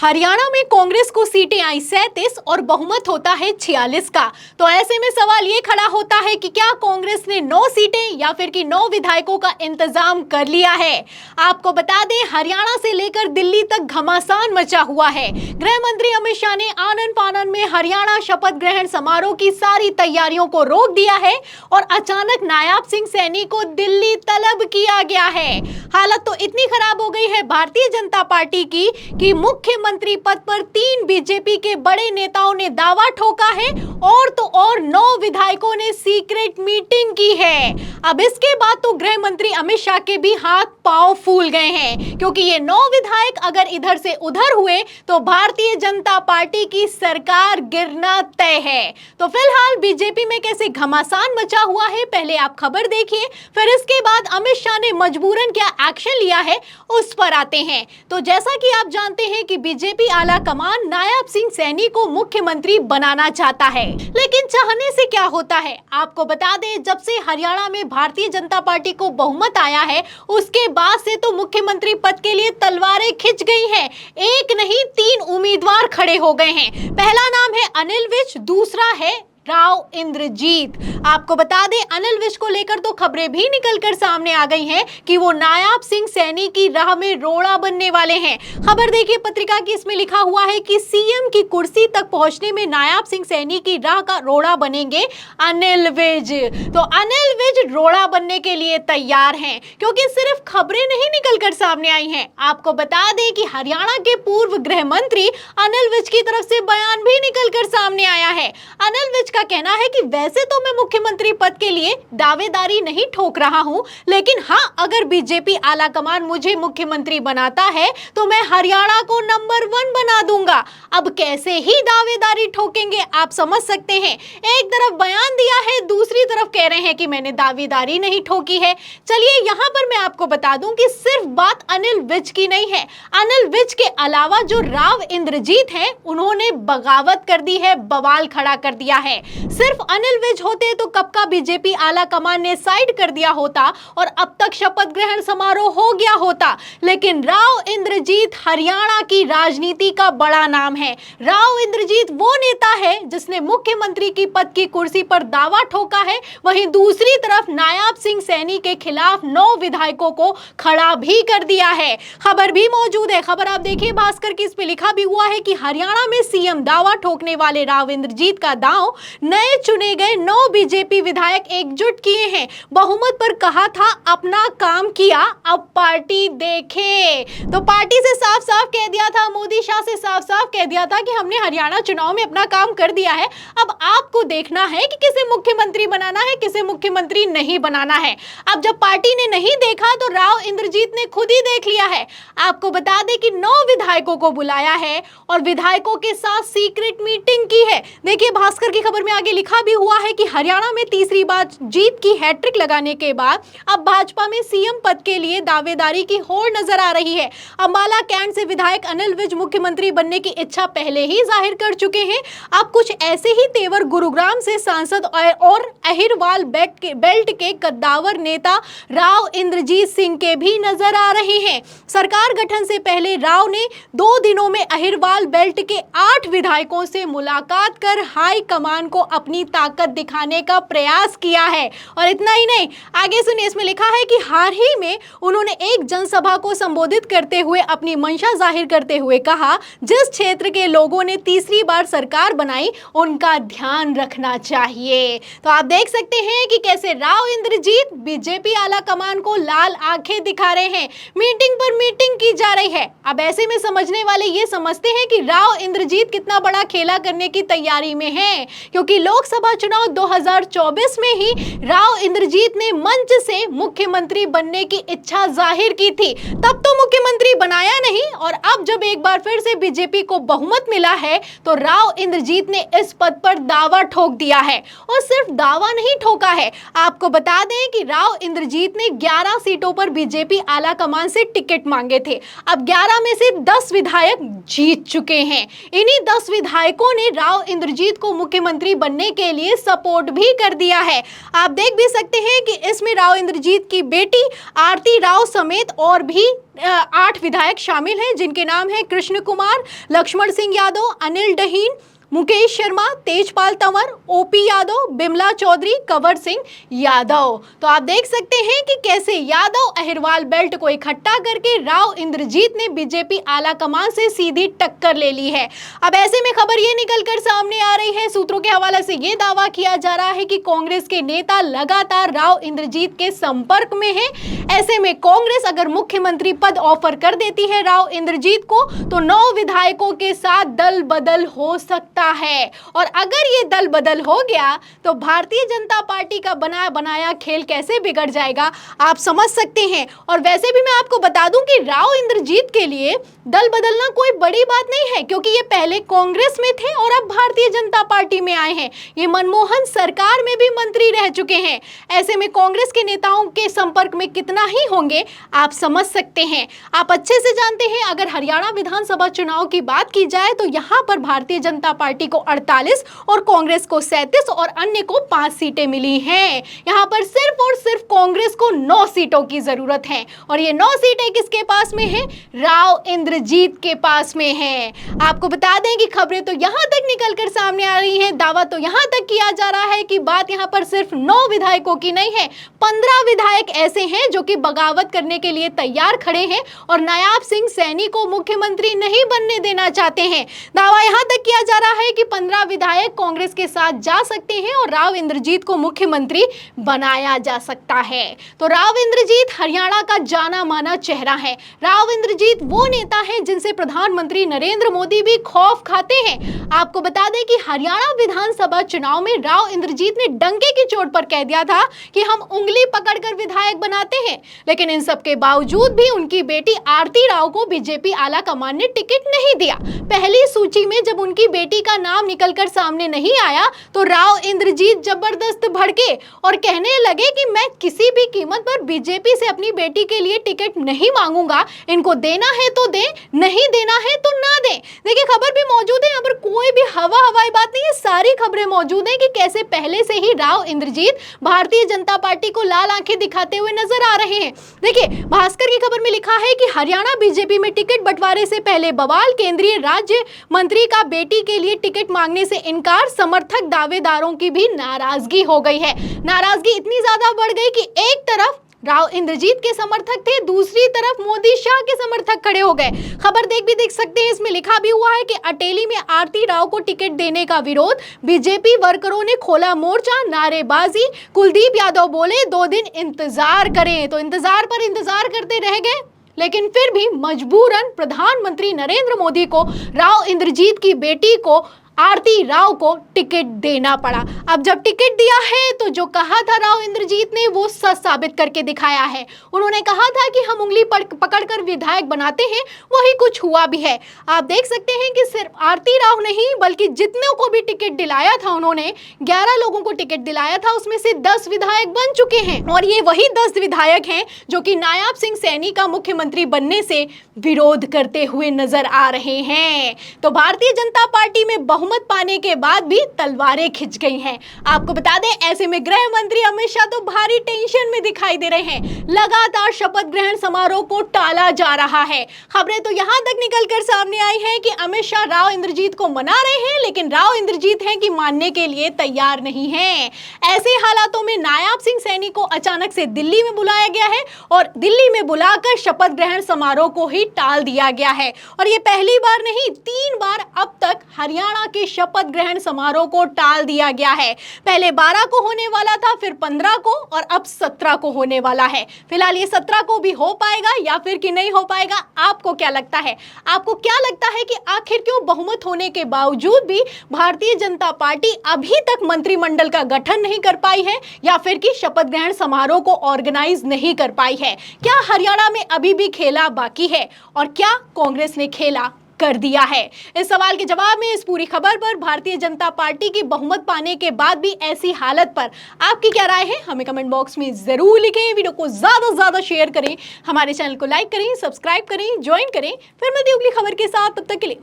हरियाणा में कांग्रेस को सीटें आई 37 और बहुमत होता है 46 का। तो ऐसे में सवाल ये खड़ा होता है कि क्या कांग्रेस ने 9 सीटें या फिर कि 9 विधायकों का इंतजाम कर लिया है। आपको बता दें, हरियाणा से लेकर दिल्ली तक घमासान मचा हुआ है। गृह मंत्री अमित शाह ने आनन फानन में हरियाणा शपथ ग्रहण समारोह की सारी तैयारियों को रोक दिया है और अचानक नायाब सिंह सैनी को दिल्ली तलब किया गया है। हालत तो इतनी खराब हो गई है भारतीय जनता पार्टी की कि मुख्यमंत्री पद पर 3 बीजेपी के बड़े नेताओं ने दावा ठोका है और तो और 9 विधायकों ने सीक्रेट मीटिंग की है। अब इसके बाद तो गृह मंत्री अमित शाह के भी हाथ पांव फूल गए हैं, क्योंकि ये 9 विधायक अगर इधर से उधर हुए तो भारतीय जनता पार्टी की सरकार गिरना तय है। तो फिलहाल बीजेपी में कैसे घमासान मचा हुआ है, पहले आप खबर देखिए, फिर इसके बाद अमित शाह ने मजबूरन क्या एक्शन लिया है उस पर आते हैं। तो जैसा कि आप जानते हैं कि बीजेपी आला कमान नायाब सिंह सैनी को मुख्यमंत्री बनाना चाहता है, लेकिन चाहने से क्या होता है। आपको बता दें, जब से हरियाणा में भारतीय जनता पार्टी को बहुमत आया है उसके बाद से तो मुख्यमंत्री पद के लिए तलवारें खिंच गई हैं। एक नहीं 3 उम्मीदवार खड़े हो गए हैं। पहला नाम है अनिल विज, दूसरा है राव इंद्रजीत। आपको बता दें, अनिल विज को लेकर तो खबरें भी निकलकर सामने आ गई हैं कि वो नायाब सिंह सैनी की राह में रोड़ा बनने वाले हैं। खबर देखिए पत्रिका की, इसमें लिखा हुआ है कि सीएम की कुर्सी तक पहुंचने में नायाब सिंह सैनी की राह का रोड़ा बनेंगे अनिल विज। तो अनिल विज रोड़ा बनने के लिए तैयार हैं, क्योंकि सिर्फ खबरें नहीं निकलकर सामने आई हैं। आपको बता दें कि हरियाणा के पूर्व गृह मंत्री अनिल विज की तरफ से बयान भी निकलकर सामने आया है। अनिल विज का कहना है कि वैसे तो मैं मुख्यमंत्री पद के लिए दावेदारी नहीं ठोक रहा हूं, लेकिन हां, अगर बीजेपी आला कमान मुझे मुख्यमंत्री बनाता है तो मैं हरियाणा को नंबर 1 बना दूंगा। अब कैसे ही दावेदारी ठोकेंगे आप समझ सकते हैं। एक तरफ बयान दिया है, दूसरी तरफ कह रहे हैं कि मैंने दावेदारी नहीं ठोकी है। चलिए यहां पर मैं आपको बता दूं कि सिर्फ बात अनिल विज की नहीं है। अनिल विज के अलावा जो राव इंद्रजीत हैं उन्होंने बगावत कर दी है, बवाल खड़ा कर दिया है। सिर्फ अनिल विज होते तो कब का बीजेपी आला कमान ने साइड कर दिया होता और अब तक शपथ ग्रहण समारोह हो गया होता। लेकिन राव इंद्रजीत हरियाणा की राजनीति का बड़ा नाम है। राव इंद्रजीत वो नेता है जिसने मुख्यमंत्री की पद की कुर्सी पर दावा ठोका है। वहीं दूसरी तरफ नायाब सिंह सैनी के खिलाफ 9 विधायकों को खड़ा भी कर दिया है। खबर भी मौजूद है, खबर आप देखिए भास्कर की, इस पे लिखा भी हुआ है कि हरियाणा में सीएम दावा ठोकने वाले राव इंद्रजीत का दांव नए चुने गए 9 बीजेपी विधायक एकजुट किए हैं। बहुमत पर कहा था अपना काम किया, अब पार्टी देखे। तो पार्टी से साफ साफ कह दिया था, मोदी शाह से साफ साफ कह दिया था कि हमने हरियाणा चुनाव में अपना काम कर दिया है। अब आपको देखना है कि किसे मुख्यमंत्री बनाना है, किसे मुख्यमंत्री नहीं बनाना है। अब जब पार्टी ने नहीं देखा तो राव इंद्रजीत ने खुद ही देख लिया है। आपको बता दें कि 9 विधायकों को बुलाया है और विधायकों के साथ सीक्रेट मीटिंग की है। देखिए भास्कर की खबर में आगे लिखा भी हुआ है कि हरियाणा में तीसरी बार जीत की हैट्रिक लगाने के बाद अब भाजपा में सीएम पद के लिए दावेदारी की होड़ नजर आ रही है। अंबाला कैंट से विधायक अनिल विज मुख्यमंत्री बनने की इच्छा पहले ही जाहिर कर चुके हैं। अब कुछ ऐसे ही तेवर गुरुग्राम से सांसद और अहिरवाल बेल्ट के कद्दावर नेता राव इंद्रजीत सिंह के भी नजर आ रहे हैं। सरकार गठन से पहले राव ने 2 दिनों में अहिरवाल बेल्ट के 8 विधायकों से मुलाकात कर हाई कमान को अपनी ताकत दिखाने का प्रयास किया है। और इतना ही नहीं, आगे सुनिए, इसमें लिखा है कि हाल ही में उन्होंने एक जनसभा को संबोधित करते हुए अपनी मंशा जाहिर करते हुए कहा, जिस क्षेत्र के लोगों ने तीसरी बार सरकार बनाई उनका ध्यान रखना चाहिए। तो आप देख सकते हैं कि कैसे राव इंद्रजीत बीजेपी आला कमान को लाल आंखें दिखा रहे हैं। मीटिंग पर मीटिंग की जा रही है। अब ऐसे में समझने वाले ये समझते हैं कि राव इंद्रजीत कितना बड़ा खेला करने की तैयारी में है, क्योंकि लोकसभा चुनाव 2024 में ही राव इंद्रजीत ने मंच से मुख्यमंत्री बनने की इच्छा जाहिर की थी। तब तो मुख्यमंत्री बनाया नहीं, और अब जब एक बार फिर से बीजेपी को बहुमत मिला है तो राव इंद्रजीत ने इस पद पर दावा ठोक दिया है। और सिर्फ दावा नहीं ठोका है, आपको बता दें कि राव इंद्रजीत ने 11 सीटों पर बीजेपी आला कमान से टिकट मांगे थे। अब 11 में से 10 विधायक जीत चुके हैं। इन्हीं 10 विधायकों ने राव इंद्रजीत को मुख्यमंत्री मुख्यमंत्री बनने के लिए सपोर्ट भी कर दिया है। आप देख भी सकते हैं कि इसमें राव इंद्रजीत की बेटी आरती राव समेत और भी 8 विधायक शामिल हैं, जिनके नाम हैं कृष्ण कुमार, लक्ष्मण सिंह यादव, अनिल डहीन, मुकेश शर्मा, तेजपाल तंवर, ओपी यादव, बिमला चौधरी, कंवर सिंह यादव। तो आप देख सकते हैं कि कैसे यादव अहिरवाल बेल्ट को इकट्ठा करके राव इंद्रजीत ने बीजेपी आला कमान से सीधी टक्कर ले ली है। अब ऐसे में खबर ये निकलकर सामने आ रही है, सूत्रों के हवाले से ये दावा किया जा रहा है कि कांग्रेस के नेता लगातार राव इंद्रजीत के संपर्क में हैं। ऐसे में कांग्रेस अगर मुख्यमंत्री पद ऑफर कर देती है राव इंद्रजीत को, तो 9 विधायकों के साथ दल बदल हो सकता है। और अगर ये दल बदल हो गया तो भारतीय जनता पार्टी का बनाया बनाया खेल कैसे बिगड़ जाएगा आप समझ सकते हैं। और वैसे भी मैं आपको बता दूं कि राव इंद्रजीत के लिए दल बदलना कोई बड़ी बात नहीं है, क्योंकि ये पहले कांग्रेस में थे और अब भारतीय जनता पार्टी में आए हैं। ये मनमोहन सरकार में भी मंत्री रह चुके हैं। ऐसे में कांग्रेस के नेताओं के संपर्क में कितना ही होंगे आप समझ सकते हैं। आप अच्छे से जानते हैं, अगर हरियाणा विधानसभा चुनाव की बात की जाए तो यहां पर भारतीय जनता पार्टी को 48 और कांग्रेस को 37 और अन्य को 5 सीटें मिली हैं। यहां पर सिर्फ और सिर्फ कांग्रेस को 9 सीटों की जरूरत है, और ये 9 सीटें किसके पास में है? राव इंद्रजीत के पास में है। आपको बता दें कि खबरें तो यहां तक निकलकर सामने आ रही हैं, दावा तो यहां तक किया जा रहा है कि बात यहां पर सिर्फ 9 विधायकों की नहीं है, 15 विधायक ऐसे हैं जो कि बगावत करने के लिए तैयार खड़े हैं और नायाब सिंह सैनी को मुख्यमंत्री नहीं बनने देना चाहते हैं। दावा यहां तक किया जा रहा है कि 15 विधायक कांग्रेस के साथ जा सकते हैं और राव इंद्रजीत को मुख्यमंत्री बनाया जा सकता है। तो राव इंद्रजीत हरियाणा का जाना माना चेहरा है। राव इंद्रजीत वो नेता है जिनसे प्रधानमंत्री नरेंद्र मोदी भी खौफ खाते हैं। आपको बता दें कि हरियाणा विधानसभा चुनाव में राव इंद्रजीत ने डंके की चोट पर कह दिया था कि हम उंगली पकड़कर विधायक बनाते हैं, लेकिन इन सब के बावजूद भी उनकी बेटी आरती राव को बीजेपी आला कमान ने टिकट नहीं दिया। पहली सूची में जब उनकी बेटी का नाम निकलकर सामने नहीं आया तो राव इंद्रजीत जबरदस्त भड़के और कहने लगे कि मैं किसी भी कीमत पर बीजेपी से अपनी बेटी के लिए टिकट नहीं मांगूंगा, इनको देना है तो दें, नहीं देना है तो ना दें। देखिए खबर भी मौजूद है, यहाँ पर कोई भी हवाई बात नहीं है, सारी खबरें मौजूद हैं कि कैसे पहले से ही राव इंद्रजीत भारतीय जनता पार्टी को लाल आंखें दिखाते हुए नजर आ रहे हैं। देखिए भास्कर की खबर में लिखा है कि हरियाणा बीजेपी में टिकट बंटवारे से पहले बवाल, केंद्रीय राज्य मंत्री का बेटी के लिए टिकट मांगने से इनकार, समर्थक दावेदारों की भी नाराजगी हो गई है। नाराजगी इतनी ज्यादा बढ़ गई कि एक तरफ राव इंद्रजीत के समर्थक थे, दूसरी तरफ मोदी शाह के समर्थक खड़े हो गए। खबर देख सकते हैं, इसमें लिखा भी हुआ है कि अटेली में आरती राव को टिकट देने का विरोध, बीजेपी वर्करों ने खोला मोर्चा, नारेबाजी। कुलदीप यादव बोले 2 दिन इंतजार करें, तो इंतजार पर इंतजार करते रह गए, लेकिन फिर भी मजबूरन प्रधानमंत्री नरेंद्र मोदी को राव इंद्रजीत की बेटी को आरती राव को टिकट देना पड़ा। अब जब टिकट दिया है तो जो कहा था राव इंद्रजीत ने वो सच साबित करके दिखाया है। उन्होंने कहा था कि हम उंगली पकड़कर विधायक बनाते हैं, वही कुछ हुआ भी है। आप देख सकते हैं कि सिर्फ आरती राव नहीं बल्कि जितने को भी टिकट दिलाया था, उन्होंने 11 लोगों को टिकट दिलाया था, उसमें से 10 विधायक बन चुके हैं, और ये वही 10 विधायक हैं जो कि नायाब सिंह सैनी का मुख्यमंत्री बनने से विरोध करते हुए नजर आ रहे हैं। तो भारतीय जनता पार्टी में बहुमत पाने के बाद भी तलवारें खिंच गई हैं। आपको बता दें, ऐसे में गृह मंत्री अमित शाह तो भारी टेंशन में दिखाई दे रहे हैं। लगातार शपथ ग्रहण समारोह को टाला जा रहा है। खबरें तो यहां तक निकलकर सामने आई हैं कि अमित शाह राव इंद्रजीत को मना रहे हैं, लेकिन राव इंद्रजीत हैं कि मानने के लिए तैयार नहीं हैं। ऐसे हालातों में नायाब सिंह सैनी को अचानक से दिल्ली में बुलाया गया है और दिल्ली में बुलाकर शपथ ग्रहण समारोह को ही टाल दिया गया है। और ये पहली बार नहीं, 3 बार अब तक हरियाणा के शपथ ग्रहण समारोह को टाल दिया गया है। पहले 12 को होने वाला था, फिर 15 को और अब 17 को होने वाला है। फिलहाल ये 17 को भी हो पाएगा या फिर कि नहीं हो पाएगा, आपको क्या लगता है? आपको क्या लगता है कि आखिर क्यों बहुमत होने के बावजूद भी भारतीय जनता पार्टी अभी तक मंत्रिमंडल का गठन नहीं कर पाई है या फिर कि शपथ ग्रहण समारोह को ऑर्गेनाइज नहीं कर पाई है? क्या हरियाणा में अभी भी खेला बाकी है और क्या कांग्रेस ने खेला कर दिया है? इस सवाल के जवाब में इस पूरी खबर पर भारतीय जनता पार्टी की बहुमत पाने के बाद भी ऐसी हालत पर आपकी क्या राय है, हमें कमेंट बॉक्स में जरूर लिखें। वीडियो को ज्यादा से ज्यादा शेयर करें, हमारे चैनल को लाइक करें, सब्सक्राइब करें, ज्वाइन करें। फिर मिलते हैं अगली खबर के साथ, तब तक के लिए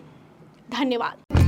धन्यवाद।